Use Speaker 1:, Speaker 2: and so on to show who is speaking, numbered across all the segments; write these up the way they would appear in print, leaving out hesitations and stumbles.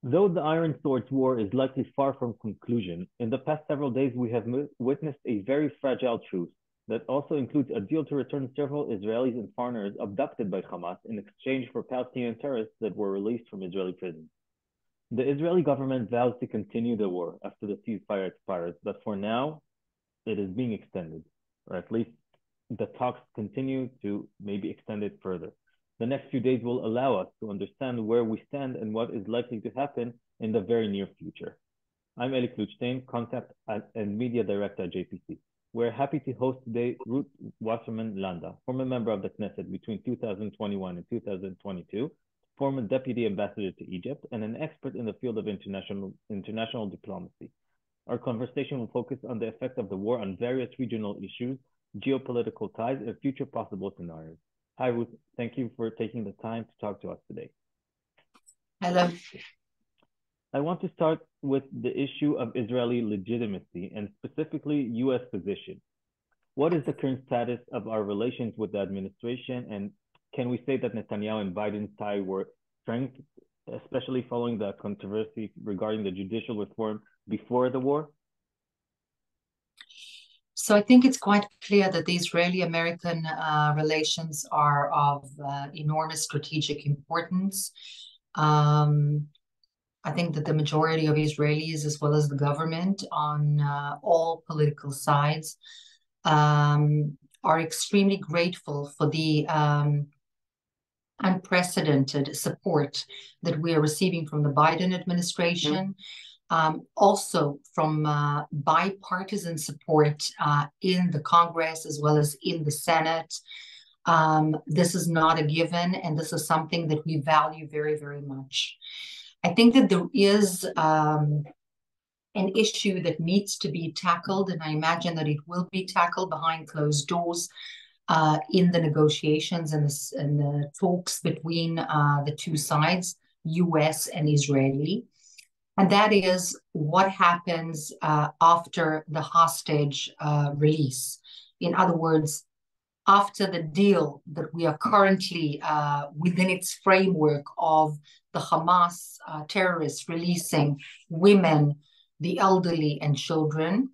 Speaker 1: Though the Iron Swords War is likely far from conclusion, in the past several days we have witnessed a very fragile truce that also includes a deal to return several Israelis and foreigners abducted by Hamas in exchange for Palestinian terrorists that were released from Israeli prisons. The Israeli government vows to continue the war after the ceasefire expires, but for now, it is being extended, or at least the talks continue to maybe extend it further. The next few days will allow us to understand where we stand and what is likely to happen in the very near future. I'm Eli Klutstein, Contact and Media Director at JPC. We're happy to host today Ruth Wasserman Lande, former member of the Knesset between 2021 and 2022, former Deputy Ambassador to Egypt, and an expert in the field of international diplomacy. Our conversation will focus on the effect of the war on various regional issues, geopolitical ties, and future possible scenarios. Hi, Ruth. Thank you for taking the time to talk to us today.
Speaker 2: Hello.
Speaker 1: I want to start with the issue of Israeli legitimacy and specifically U.S. position. What is the current status of our relations with the administration, and can we say that Netanyahu and Biden's tie were strengthened, especially following the controversy regarding the judicial reform before the war?
Speaker 2: So I think it's quite clear that the Israeli-American relations are of enormous strategic importance. I think that the majority of Israelis, as well as the government on all political sides, are extremely grateful for the unprecedented support that we are receiving from the Biden administration. Also from bipartisan support in the Congress as well as in the Senate. This is not a given, and this is something that we value very, very much. I think that there is an issue that needs to be tackled, and I imagine that it will be tackled behind closed doors in the negotiations and the talks between the two sides, US and Israeli. And that is what happens after the hostage release. In other words, after the deal that we are currently within its framework of the Hamas terrorists releasing women, the elderly, and children,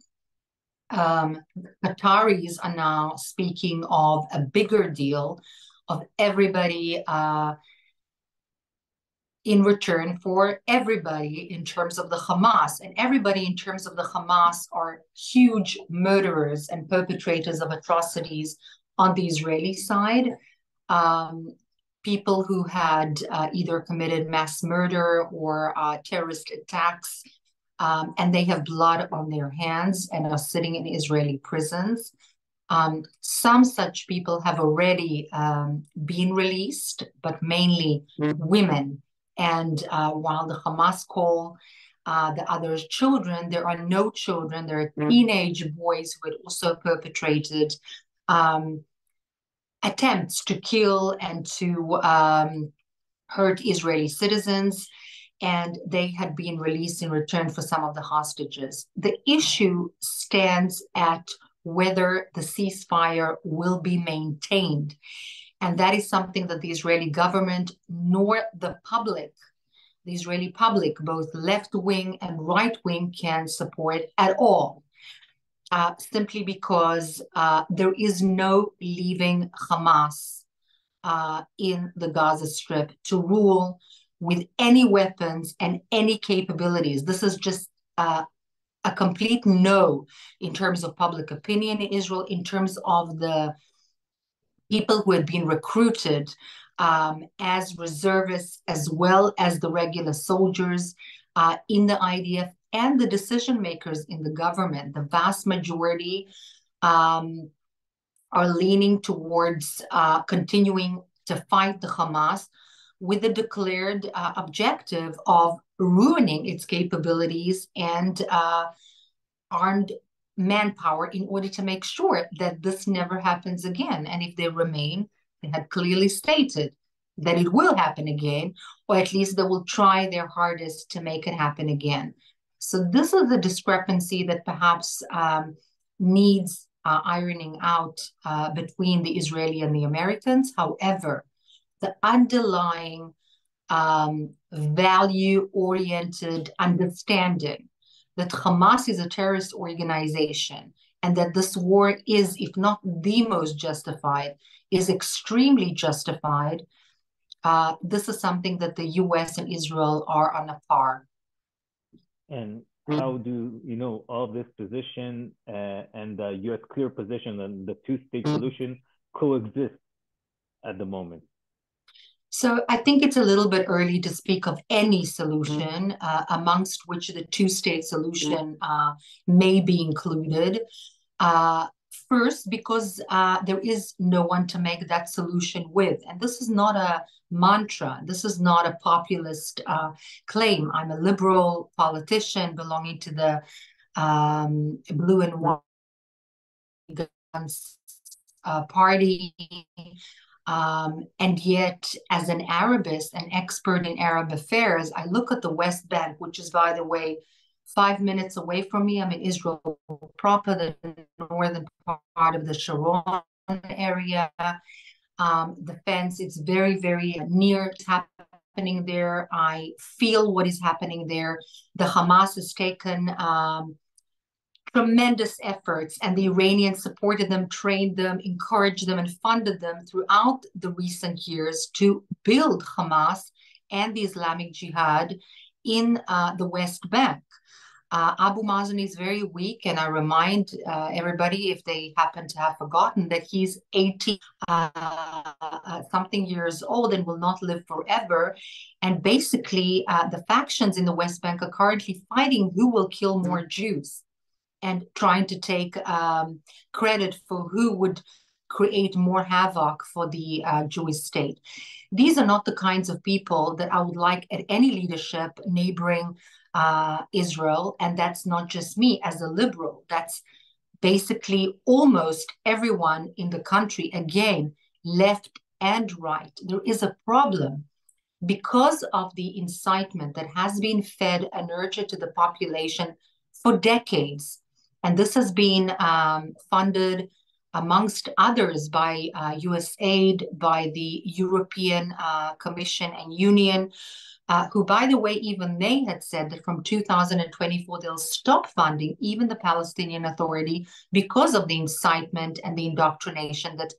Speaker 2: Qataris are now speaking of a bigger deal of everybody in return for everybody in terms of the Hamas. And everybody in terms of the Hamas are huge murderers and perpetrators of atrocities on the Israeli side. People who had either committed mass murder or terrorist attacks, and they have blood on their hands and are sitting in Israeli prisons. Some such people have already been released, but mainly women. And while the Hamas call the others children, there are no children. There are teenage boys who had also perpetrated attempts to kill and to hurt Israeli citizens, and they had been released in return for some of the hostages. The issue stands at whether the ceasefire will be maintained. And that is something that the Israeli government nor the public, the Israeli public, both left-wing and right-wing, can support at all. Simply because there is no leaving Hamas in the Gaza Strip to rule with any weapons and any capabilities. This is just a complete no in terms of public opinion in Israel, in terms of the people who had been recruited as reservists, as well as the regular soldiers in the IDF and the decision makers in the government. The vast majority are leaning towards continuing to fight the Hamas with the declared objective of ruining its capabilities and armed manpower in order to make sure that this never happens again. And if they remain, they had clearly stated that it will happen again, or at least they will try their hardest to make it happen again. So this is the discrepancy that perhaps needs ironing out between the Israeli and the Americans. However, the underlying value-oriented understanding that Hamas is a terrorist organization and that this war is, if not the most justified, is extremely justified, this is something that the US and Israel are on a par.
Speaker 1: And how do all this position and the U.S. clear position and the two-state solution coexist at the moment?
Speaker 2: So I think it's a little bit early to speak of any solution, amongst which the two-state solution may be included. First, because there is no one to make that solution with. And this is not a mantra. This is not a populist claim. I'm a liberal politician belonging to the blue and white party. And yet, as an Arabist, an expert in Arab affairs, I look at the West Bank, which is, by the way, 5 minutes away from me. I'm in Israel proper, the northern part of the Sharon area. The fence, it's very, very near. It's happening there. I feel what is happening there. The Hamas has taken tremendous efforts, and the Iranians supported them, trained them, encouraged them, and funded them throughout the recent years to build Hamas and the Islamic Jihad in the West Bank. Abu Mazen is very weak, and I remind everybody, if they happen to have forgotten, that he's 80 something years old and will not live forever. And basically, the factions in the West Bank are currently fighting who will kill more Jews, and trying to take credit for who would create more havoc for the Jewish state. These are not the kinds of people that I would like at any leadership neighboring Israel. And that's not just me as a liberal. That's basically almost everyone in the country, again, left and right. There is a problem because of the incitement that has been fed and nurtured to the population for decades. And this has been funded, amongst others, by USAID, by the European Commission and Union, who, by the way, even they had said that from 2024, they'll stop funding even the Palestinian Authority because of the incitement and the indoctrination that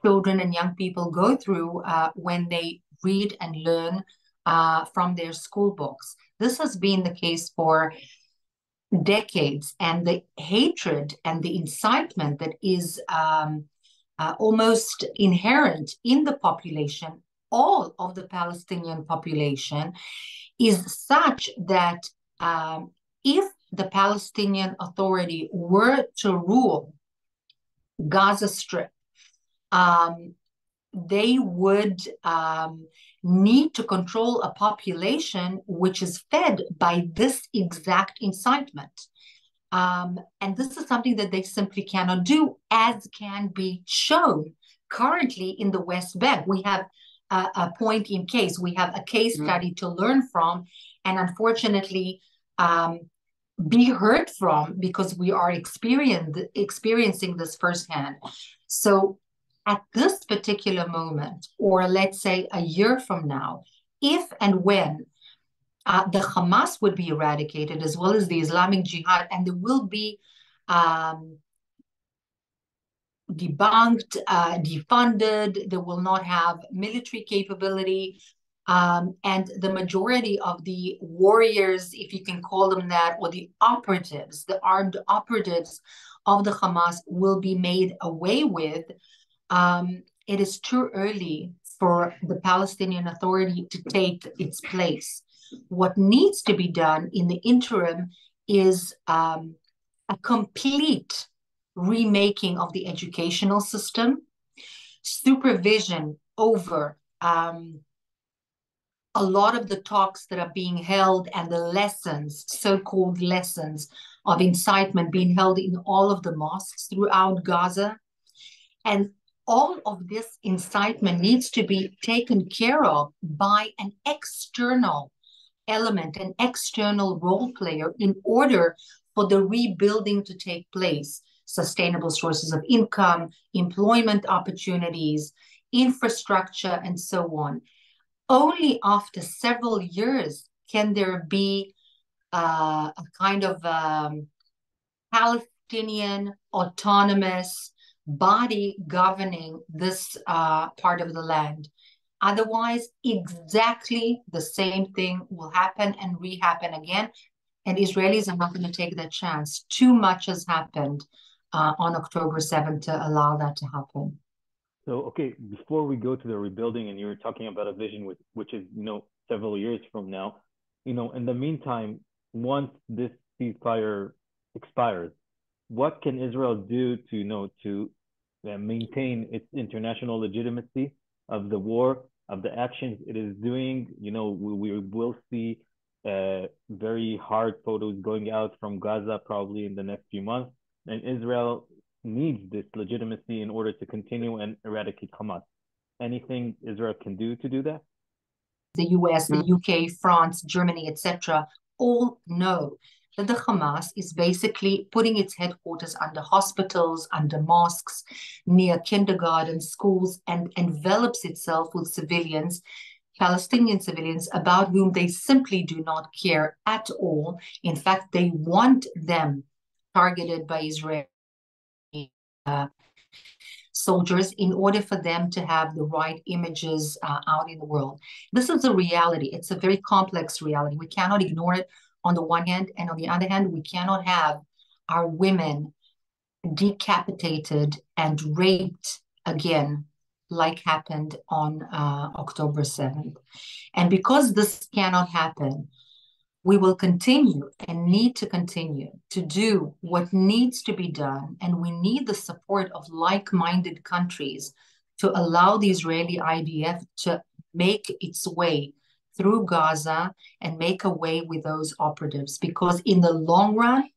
Speaker 2: children and young people go through when they read and learn from their school books. This has been the case for decades, and the hatred and the incitement that is almost inherent in the population, all of the Palestinian population, is such that if the Palestinian Authority were to rule Gaza Strip, they would need to control a population which is fed by this exact incitement. And this is something that they simply cannot do, as can be shown currently in the West Bank. We have a point in case. We have a case study to learn from, and unfortunately be heard from, because we are experiencing this firsthand. So at this particular moment, or let's say a year from now, if and when the Hamas would be eradicated, as well as the Islamic Jihad, and there will be debunked, defunded, they will not have military capability, and the majority of the warriors, if you can call them that, or the operatives, the armed operatives of the Hamas will be made away with. It is too early for the Palestinian Authority to take its place. What needs to be done in the interim is a complete remaking of the educational system, supervision over a lot of the talks that are being held, and the lessons, so-called lessons of incitement being held in all of the mosques throughout Gaza. And all of this incitement needs to be taken care of by an external element, an external role player, in order for the rebuilding to take place. Sustainable sources of income, employment opportunities, infrastructure, and so on. Only after several years can there be a kind of Palestinian autonomous body governing this part of the land. Otherwise, exactly the same thing will happen and re-happen again. And Israelis are not going to take that chance. Too much has happened on October 7th to allow that to happen.
Speaker 1: So, okay, before we go to the rebuilding, and you were talking about a vision which is, several years from now, in the meantime, once this ceasefire expires, what can Israel do to, maintain its international legitimacy of the war, of the actions it is doing? We will see very hard photos going out from Gaza probably in the next few months, and Israel needs this legitimacy in order to continue and eradicate Hamas. Anything Israel can do to do that?
Speaker 2: The US, the UK, France, Germany, etc., all know that the Hamas is basically putting its headquarters under hospitals, under mosques, near kindergarten, schools, and envelops itself with civilians, Palestinian civilians, about whom they simply do not care at all. In fact, they want them targeted by Israel soldiers in order for them to have the right images out in the world. This is a reality. It's a very complex reality. We cannot ignore it on the one hand, and on the other hand, we cannot have our women decapitated and raped again, like happened on October 7th. And because this cannot happen, we will continue and need to continue to do what needs to be done. And we need the support of like-minded countries to allow the Israeli IDF to make its way through Gaza and make a way with those operatives. Because in the long run,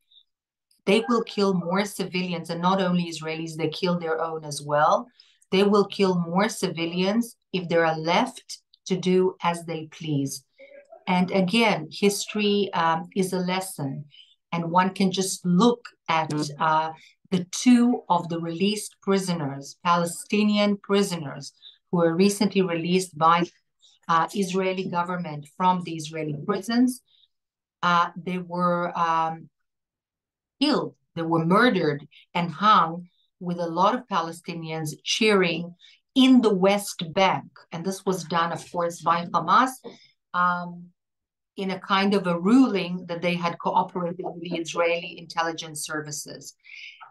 Speaker 2: they will kill more civilians, and not only Israelis, they kill their own as well. They will kill more civilians if they are left to do as they please. And again, history is a lesson. And one can just look at the two of the released prisoners, Palestinian prisoners, who were recently released by Israeli government from the Israeli prisons. They were killed, they were murdered and hung with a lot of Palestinians cheering in the West Bank. And this was done, of course, by Hamas. In a kind of a ruling that they had cooperated with the Israeli intelligence services.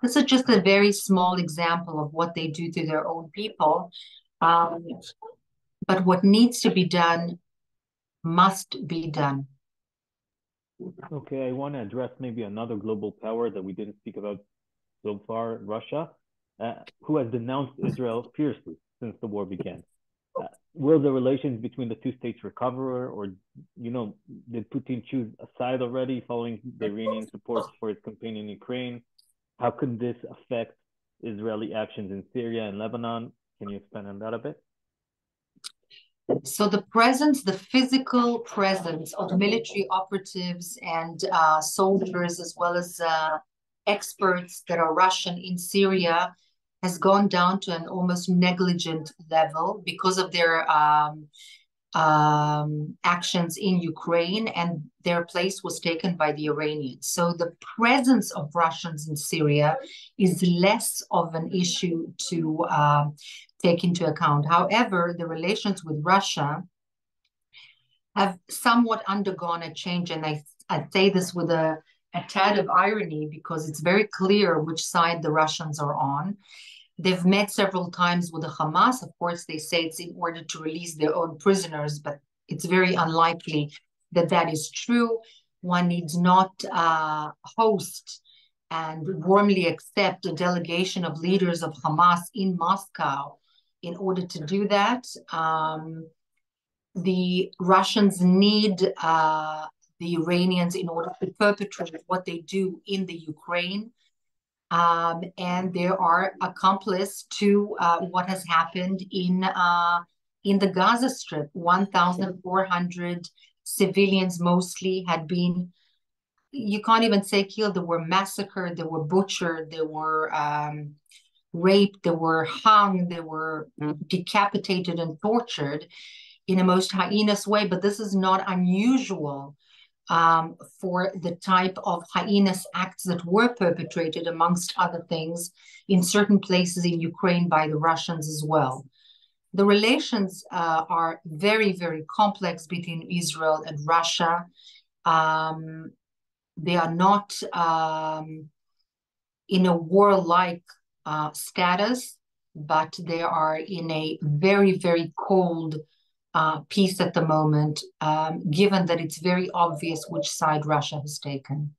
Speaker 2: This is just a very small example of what they do to their own people. But what needs to be done must be done.
Speaker 1: Okay, I want to address maybe another global power that we didn't speak about so far, Russia, who has denounced Israel fiercely since the war began. Will the relations between the two states recover, or did Putin choose a side already following the Iranian support for his campaign in Ukraine? How could this affect Israeli actions in Syria and Lebanon? Can you expand on that a bit?
Speaker 2: So the physical presence of military operatives and soldiers, as well as experts that are Russian in Syria, has gone down to an almost negligent level because of their actions in Ukraine, and their place was taken by the Iranians. So the presence of Russians in Syria is less of an issue to take into account. However, the relations with Russia have somewhat undergone a change, and I say this with a tad of irony because it's very clear which side the Russians are on. They've met several times with the Hamas. Of course, they say it's in order to release their own prisoners, but it's very unlikely that that is true. One needs not host and warmly accept a delegation of leaders of Hamas in Moscow in order to do that. The Russians need the Iranians in order to perpetrate what they do in the Ukraine. And they are accomplice to what has happened in the Gaza Strip. 1,400 civilians mostly had been, you can't even say killed, they were massacred, they were butchered, they were raped, they were hung, they were decapitated and tortured in a most heinous way, but this is not unusual for the type of heinous acts that were perpetrated, amongst other things, in certain places in Ukraine by the Russians as well. The relations are very, very complex between Israel and Russia. They are not in a warlike status, but they are in a very, very cold peace at the moment, given that it's very obvious which side Russia has taken.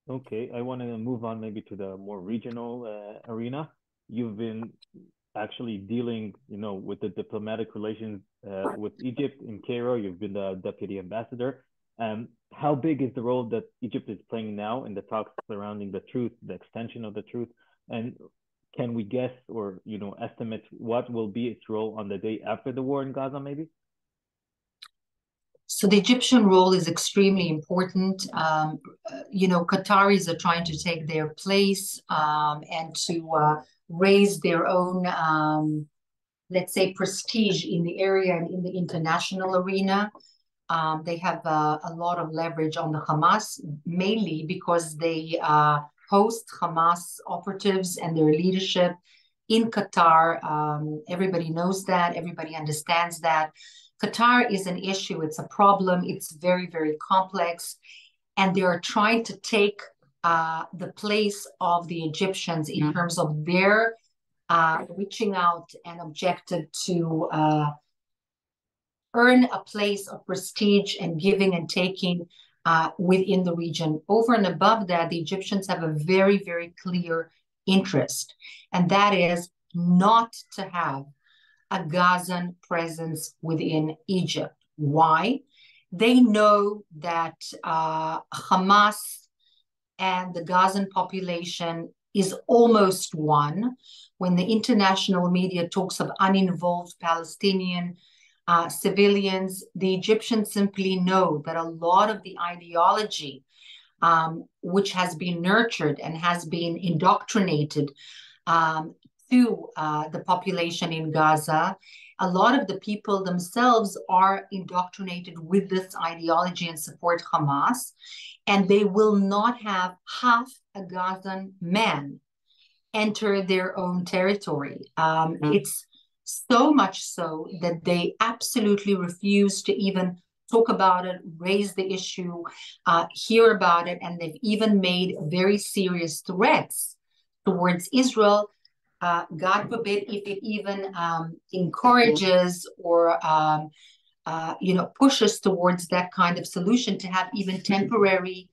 Speaker 1: Okay, I want to move on maybe to the more regional arena. You've been actually dealing, with the diplomatic relations with Egypt in Cairo. You've been the deputy ambassador. How big is the role that Egypt is playing now in the talks surrounding the truth, the extension of the truth? And can we guess or, estimate what will be its role on the day after the war in Gaza, maybe?
Speaker 2: So the Egyptian role is extremely important. Qataris are trying to take their place and to raise their own, let's say, prestige in the area and in the international arena. They have a lot of leverage on the Hamas, mainly because they host Hamas operatives and their leadership in Qatar. Everybody knows that. Everybody understands that. Qatar is an issue. It's a problem. It's very, very complex. And they are trying to take the place of the Egyptians in terms of their reaching out and objective to earn a place of prestige and giving and taking within the region. Over and above that, the Egyptians have a very, very clear interest, and that is not to have a Gazan presence within Egypt. Why? They know that Hamas and the Gazan population is almost one. When the international media talks of uninvolved Palestinian civilians, the Egyptians simply know that a lot of the ideology which has been nurtured and has been indoctrinated to the population in Gaza, a lot of the people themselves are indoctrinated with this ideology and support Hamas, and they will not have half a Gazan man enter their own territory. It's so much so that they absolutely refuse to even talk about it, raise the issue, hear about it, and they've even made very serious threats towards Israel. God forbid if it even encourages or pushes towards that kind of solution, to have even temporary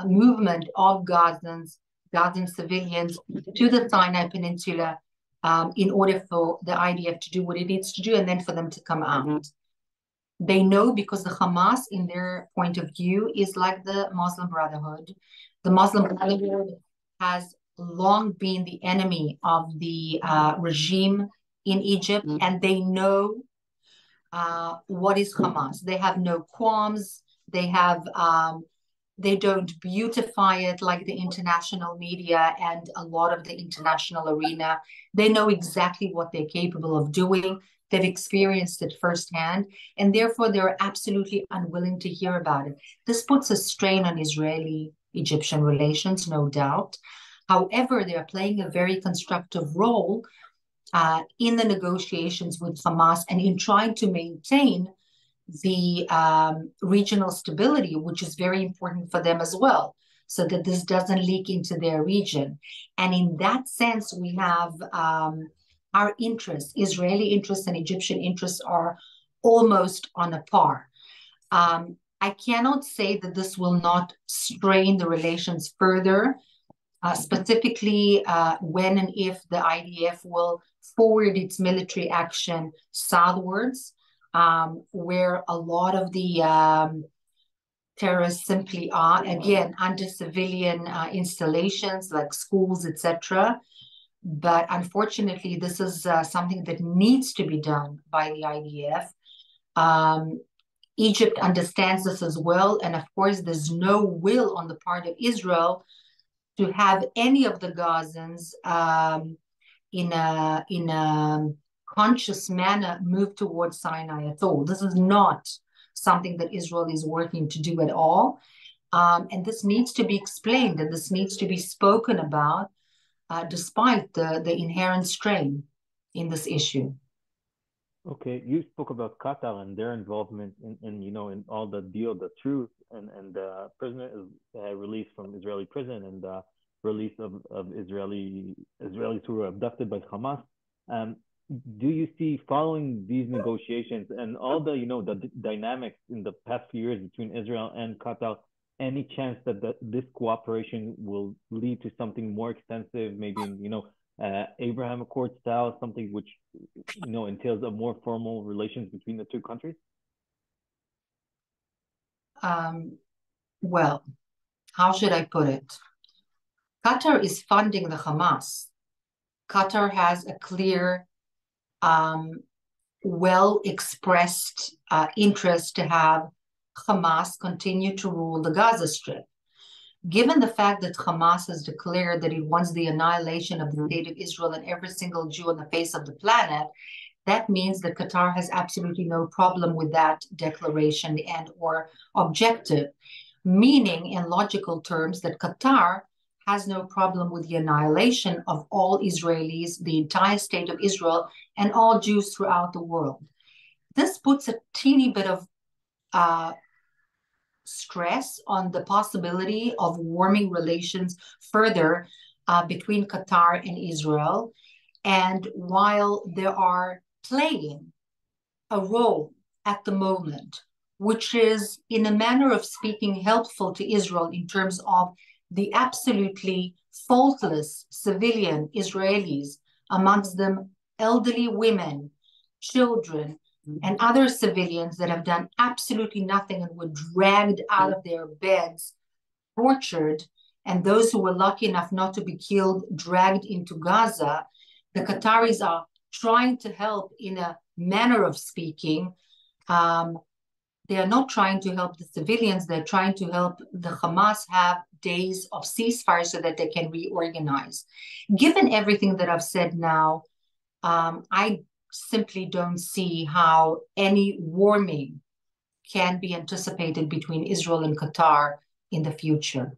Speaker 2: movement of Gazan civilians to the Sinai Peninsula in order for the IDF to do what it needs to do and then for them to come out. They know, because the Hamas, in their point of view, is like the Muslim Brotherhood. The Muslim Brotherhood has long been the enemy of the regime in Egypt, and they know what is Hamas. They have no qualms. They don't beautify it like the international media and a lot of the international arena. They know exactly what they're capable of doing. They've experienced it firsthand, and therefore they're absolutely unwilling to hear about it. This puts a strain on Israeli-Egyptian relations, no doubt. However, they're playing a very constructive role in the negotiations with Hamas and in trying to maintain the regional stability, which is very important for them as well, so that this doesn't leak into their region. And in that sense, we have our interests, Israeli interests and Egyptian interests are almost on a par. I cannot say that this will not strain the relations further, specifically when and if the IDF will forward its military action southwards, where a lot of the terrorists simply are, again, under civilian installations like schools, etc. But unfortunately, this is something that needs to be done by the IDF. Egypt understands this as well. And of course, there's no will on the part of Israel to have any of the Gazans in a conscious manner move towards Sinai at all. This is not something that Israel is working to do at all. And this needs to be explained, and this needs to be spoken about, despite the inherent strain in this issue.
Speaker 1: Okay, you spoke about Qatar and their involvement in all the deal, the truth, and the prisoner is released from Israeli prison, and the release of Israelis who were abducted by Hamas. Um, do you see, following these negotiations and all the dynamics in the past few years between Israel and Qatar, any chance that this cooperation will lead to something more extensive, maybe in Abraham Accord style, something which entails a more formal relations between the two countries?
Speaker 2: Well, how should I put it? Qatar is funding the Hamas. Qatar has a clear, well-expressed interest to have Hamas continue to rule the Gaza Strip. Given the fact that Hamas has declared that it wants the annihilation of the state of Israel and every single Jew on the face of the planet, that means that Qatar has absolutely no problem with that declaration and or objective, meaning in logical terms that Qatar has no problem with the annihilation of all Israelis, the entire state of Israel, and all Jews throughout the world. This puts a teeny bit of stress on the possibility of warming relations further between Qatar and Israel. And while they are playing a role at the moment, which is, in a manner of speaking, helpful to Israel in terms of the absolutely faultless civilian Israelis, amongst them elderly women, children, and other civilians that have done absolutely nothing and were dragged out of their beds, tortured, and those who were lucky enough not to be killed, dragged into Gaza. The Qataris are trying to help in a manner of speaking. They are not trying to help the civilians. They're trying to help the Hamas have days of ceasefire so that they can reorganize. Given everything that I've said now, I simply don't see how any warming can be anticipated between Israel and Qatar in the future.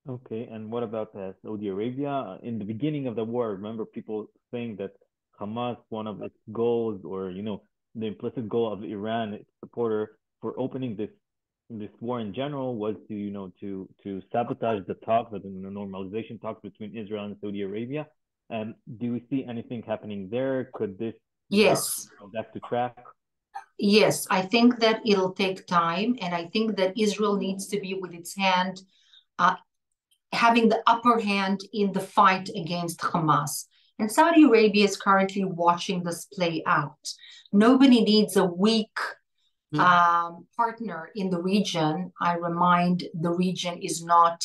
Speaker 1: Okay, and what about Saudi Arabia? In the beginning of the war, I remember people saying that Hamas, one of its goals, or the implicit goal of Iran, its supporter, for opening this war in general, was to sabotage the talks, the normalization talks between Israel and Saudi Arabia. Do we see anything happening there? Could this go back to track?
Speaker 2: Yes, I think that it'll take time, and I think that Israel needs to be with its hand, having the upper hand in the fight against Hamas. And Saudi Arabia is currently watching this play out. Nobody needs a weak partner in the region. I remind the region is not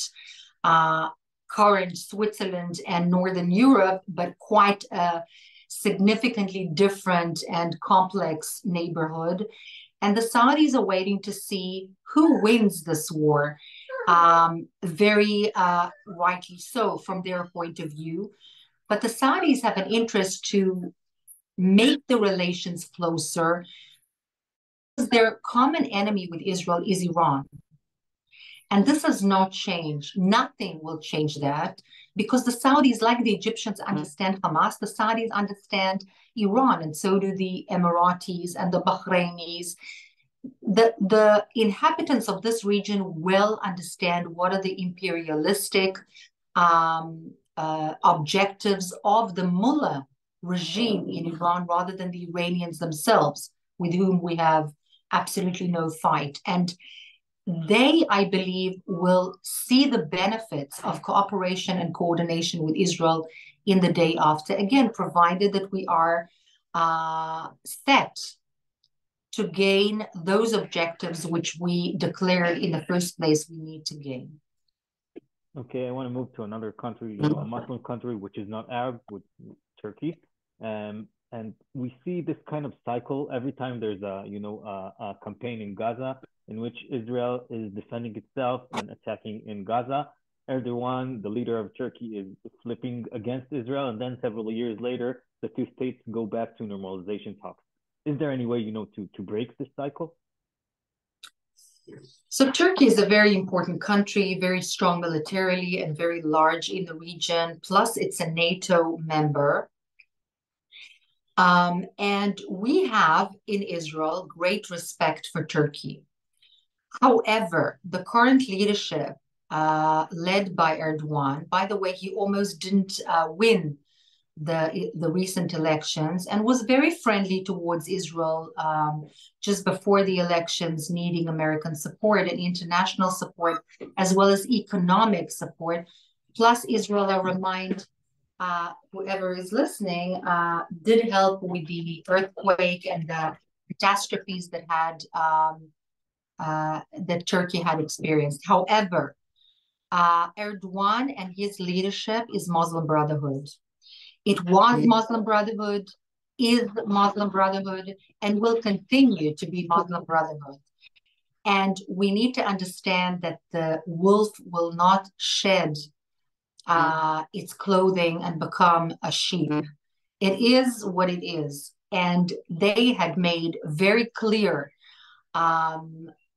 Speaker 2: current Switzerland and Northern Europe, but quite a significantly different and complex neighborhood. And the Saudis are waiting to see who wins this war, very rightly so from their point of view. But the Saudis have an interest to make the relations closer. Their common enemy with Israel is Iran. And this has not changed. Nothing will change that, because the Saudis, like the Egyptians, understand Hamas. The Saudis understand Iran, and so do the Emiratis and the Bahrainis. The inhabitants of this region well understand what are the imperialistic objectives of the mullah regime in Iran, rather than the Iranians themselves, with whom we have absolutely no fight. And they, I believe, will see the benefits of cooperation and coordination with Israel in the day after, again, provided that we are set to gain those objectives which we declared in the first place we need to gain.
Speaker 1: Okay, I want to move to another country, a Muslim country, which is not Arab, with Turkey. And we see this kind of cycle every time there's a campaign in Gaza in which Israel is defending itself and attacking in Gaza. Erdogan, the leader of Turkey, is flipping against Israel, and then several years later, the two states go back to normalization talks. Is there any way, to break this cycle?
Speaker 2: So Turkey is a very important country, very strong militarily and very large in the region. Plus, it's a NATO member. And we have in Israel great respect for Turkey. However, the current leadership, led by Erdogan, by the way, he almost didn't win the recent elections and was very friendly towards Israel just before the elections, needing American support and international support, as well as economic support. Plus, Israel, I remind whoever is listening, did help with the earthquake and the catastrophes that Turkey had experienced. However, Erdogan and his leadership is Muslim Brotherhood. It was Muslim Brotherhood, is Muslim Brotherhood, and will continue to be Muslim Brotherhood. And we need to understand that the wolf will not shed its clothing and become a sheep. It is what it is. And they had made very clear,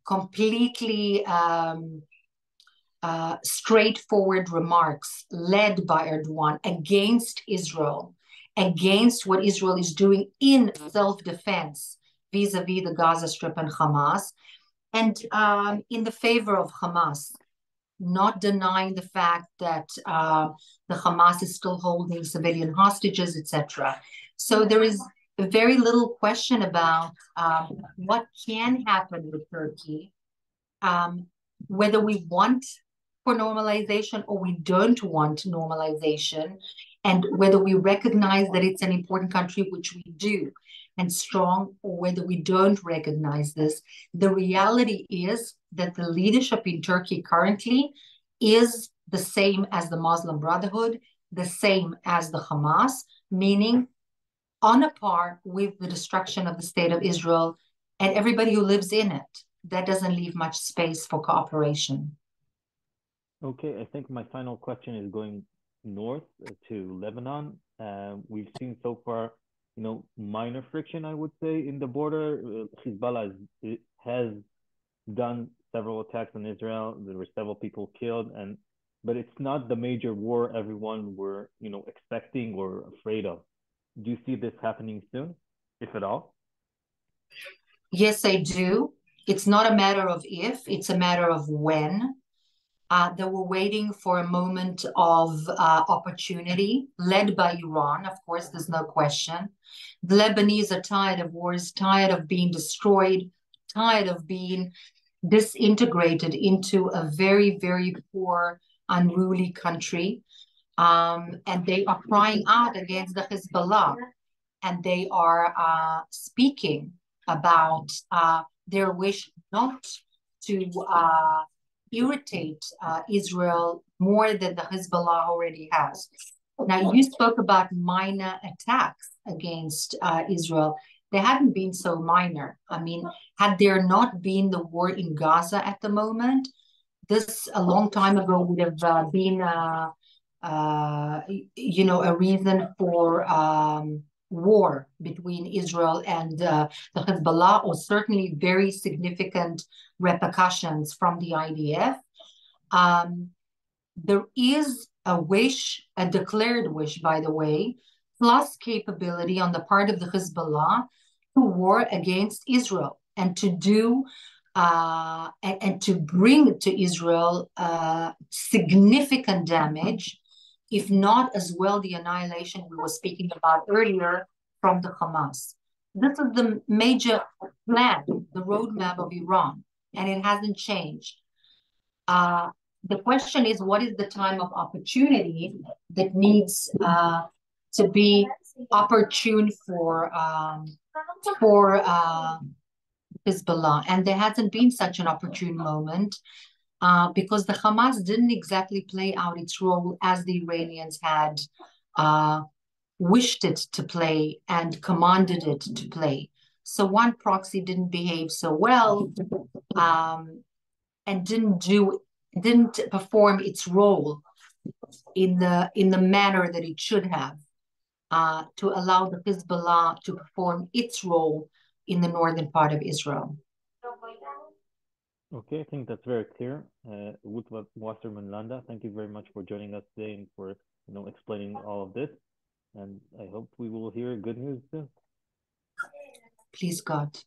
Speaker 2: completely straightforward remarks led by Erdogan against Israel, against what Israel is doing in self-defense vis-a-vis the Gaza Strip and Hamas, and in the favor of Hamas, not denying the fact that the Hamas is still holding civilian hostages, etc. So there is very little question about what can happen with Turkey, whether we want for normalization or we don't want normalization, and whether we recognize that it's an important country, which we do, and strong, or whether we don't recognize this. The reality is that the leadership in Turkey currently is the same as the Muslim Brotherhood, the same as the Hamas, meaning on a par with the destruction of the state of Israel and everybody who lives in it. That doesn't leave much space for cooperation.
Speaker 1: Okay, I think my final question is going north to Lebanon. We've seen so far, minor friction, I would say, in the border. Hezbollah has done several attacks on Israel. There were several people killed, but it's not the major war everyone were, expecting or afraid of. Do you see this happening soon, if at all?
Speaker 2: Yes, I do. It's not a matter of if, it's a matter of when. They were waiting for a moment of opportunity, led by Iran, of course, there's no question. The Lebanese are tired of wars, tired of being destroyed, tired of being disintegrated into a very, very poor, unruly country. And they are crying out against the Hezbollah. And they are speaking about their wish not to irritate Israel more than the Hezbollah already has. Now, you spoke about minor attacks against Israel. They hadn't been so minor. I mean, had there not been the war in Gaza at the moment, this a long time ago would have been, a reason for war between Israel and the Hezbollah, or certainly very significant repercussions from the IDF. There is a wish, a declared wish, by the way, plus capability on the part of the Hezbollah to war against Israel and to do and to bring to Israel significant damage, if not as well the annihilation we were speaking about earlier from the Hamas. This is the major plan, the roadmap of Iran, and it hasn't changed. The question is, what is the time of opportunity that needs to be opportune for Hezbollah? And there hasn't been such an opportune moment because the Hamas didn't exactly play out its role as the Iranians had wished it to play and commanded it to play. So one proxy didn't behave so well and didn't do didn't perform its role in the manner that it should have, to allow the Hezbollah to perform its role in the northern part of Israel.
Speaker 1: Okay, I think that's very clear. Ruth Wasserman Lande, thank you very much for joining us today and for explaining all of this. And I hope we will hear good news soon.
Speaker 2: Please God.